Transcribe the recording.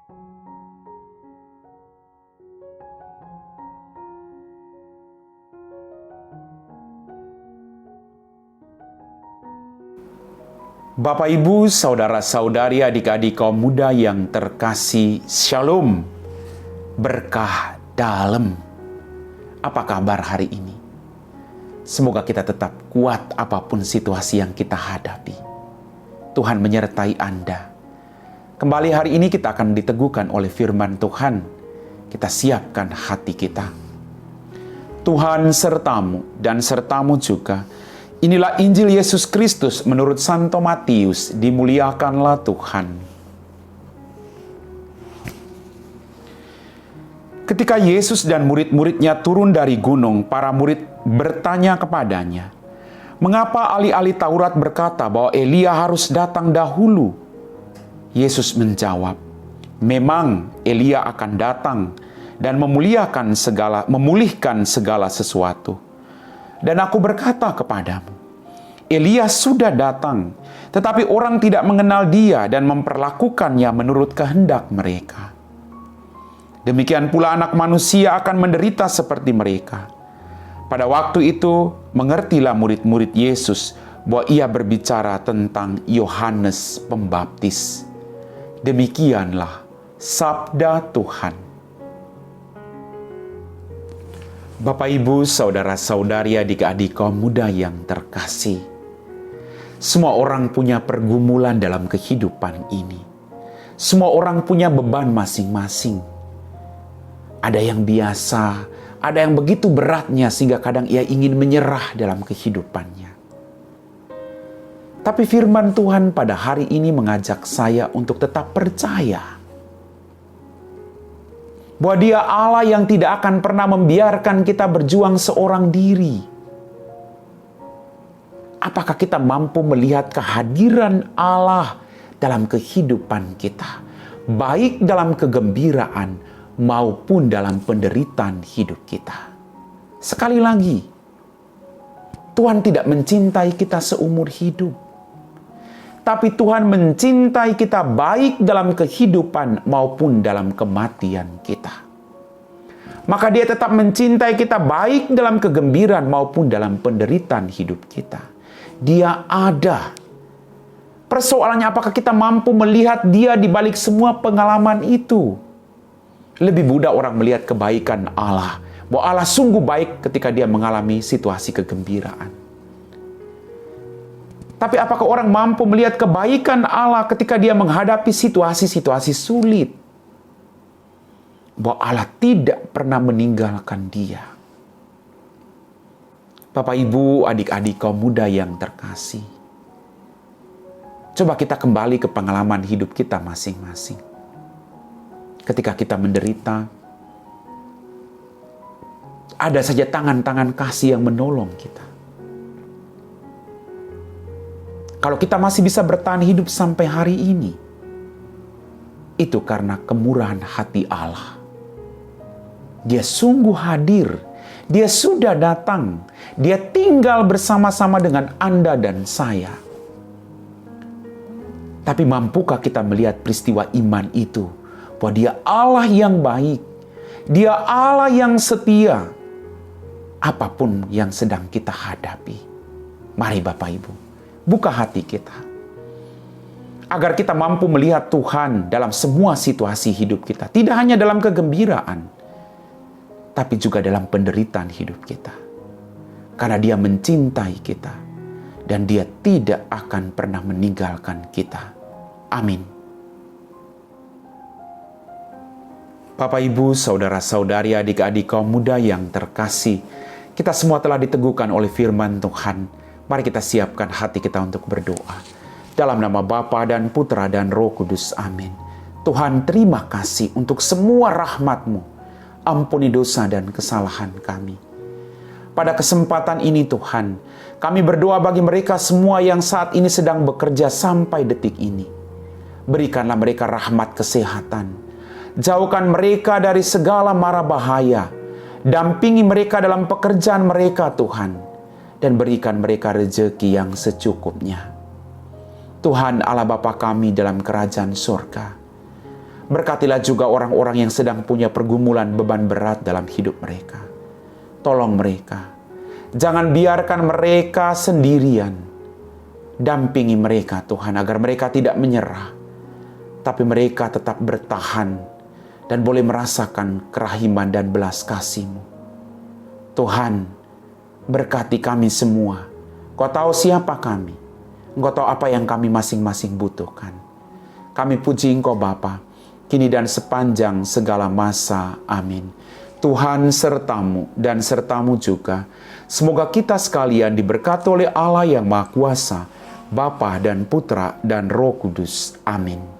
Bapak, Ibu, saudara-saudari, adik-adik kaum muda yang terkasih, Shalom, berkah dalam. Apa kabar hari ini? Semoga kita tetap kuat apapun situasi yang kita hadapi. Tuhan menyertai Anda. Kembali hari ini kita akan diteguhkan oleh firman Tuhan. Kita siapkan hati kita. Tuhan sertamu dan sertamu juga. Inilah Injil Yesus Kristus menurut Santo Matius, dimuliakanlah Tuhan. Ketika Yesus dan murid-muridnya turun dari gunung, para murid bertanya kepadanya, "Mengapa ahli-ahli Taurat berkata bahwa Elia harus datang dahulu?" Yesus menjawab, "Memang Elia akan datang dan memulihkan segala sesuatu. Dan aku berkata kepadamu, Elia sudah datang, tetapi orang tidak mengenal dia dan memperlakukannya menurut kehendak mereka. Demikian pula Anak Manusia akan menderita seperti mereka." Pada waktu itu, mengertilah murid-murid Yesus bahwa ia berbicara tentang Yohanes Pembaptis. Demikianlah sabda Tuhan. Bapak, Ibu, saudara-saudari, adik-adik kaum muda yang terkasih. Semua orang punya pergumulan dalam kehidupan ini. Semua orang punya beban masing-masing. Ada yang biasa, ada yang begitu beratnya sehingga kadang ia ingin menyerah dalam kehidupannya. Tapi firman Tuhan pada hari ini mengajak saya untuk tetap percaya bahwa Dia Allah yang tidak akan pernah membiarkan kita berjuang seorang diri. Apakah kita mampu melihat kehadiran Allah dalam kehidupan kita, baik dalam kegembiraan maupun dalam penderitaan hidup kita? Sekali lagi, Tuhan tidak mencintai kita seumur hidup, tapi Tuhan mencintai kita baik dalam kehidupan maupun dalam kematian kita. Maka Dia tetap mencintai kita baik dalam kegembiraan maupun dalam penderitaan hidup kita. Dia ada. Persoalannya, apakah kita mampu melihat Dia di balik semua pengalaman itu? Lebih mudah orang melihat kebaikan Allah, bahwa Allah sungguh baik ketika Dia mengalami situasi kegembiraan. Tapi apakah orang mampu melihat kebaikan Allah ketika Dia menghadapi situasi-situasi sulit? Bahwa Allah tidak pernah meninggalkan dia. Bapak, Ibu, adik-adik kaum muda yang terkasih. Coba kita kembali ke pengalaman hidup kita masing-masing. Ketika kita menderita, ada saja tangan-tangan kasih yang menolong kita. Kalau kita masih bisa bertahan hidup sampai hari ini, itu karena kemurahan hati Allah. Dia sungguh hadir, Dia sudah datang, Dia tinggal bersama-sama dengan Anda dan saya. Tapi mampukah kita melihat peristiwa iman itu, bahwa Dia Allah yang baik, Dia Allah yang setia, apapun yang sedang kita hadapi? Mari Bapak Ibu, buka hati kita, agar kita mampu melihat Tuhan dalam semua situasi hidup kita. Tidak hanya dalam kegembiraan, tapi juga dalam penderitaan hidup kita. Karena Dia mencintai kita, dan Dia tidak akan pernah meninggalkan kita. Amin. Bapak, Ibu, saudara-saudari, adik-adik kaum muda yang terkasih, kita semua telah diteguhkan oleh firman Tuhan. Mari kita siapkan hati kita untuk berdoa. Dalam nama Bapa dan Putra dan Roh Kudus. Amin. Tuhan, terima kasih untuk semua rahmat-Mu. Ampuni dosa dan kesalahan kami. Pada kesempatan ini Tuhan, kami berdoa bagi mereka semua yang saat ini sedang bekerja sampai detik ini. Berikanlah mereka rahmat kesehatan. Jauhkan mereka dari segala mara bahaya. Dampingi mereka dalam pekerjaan mereka Tuhan. Dan berikan mereka rezeki yang secukupnya. Tuhan Allah Bapa kami dalam kerajaan surga, Berkatilah juga orang-orang yang sedang punya pergumulan beban berat dalam hidup mereka. Tolong mereka. Jangan biarkan mereka sendirian. Dampingi mereka Tuhan, agar mereka tidak menyerah. Tapi mereka tetap bertahan dan boleh merasakan kerahiman dan belas kasih-Mu. Tuhan, berkati kami semua. Kau tahu siapa kami. Engkau tahu apa yang kami masing-masing butuhkan. Kami puji Engkau Bapa, kini dan sepanjang segala masa. Amin. Tuhan sertamu dan sertamu juga. Semoga kita sekalian diberkati oleh Allah yang Maha Kuasa, Bapa dan Putra dan Roh Kudus. Amin.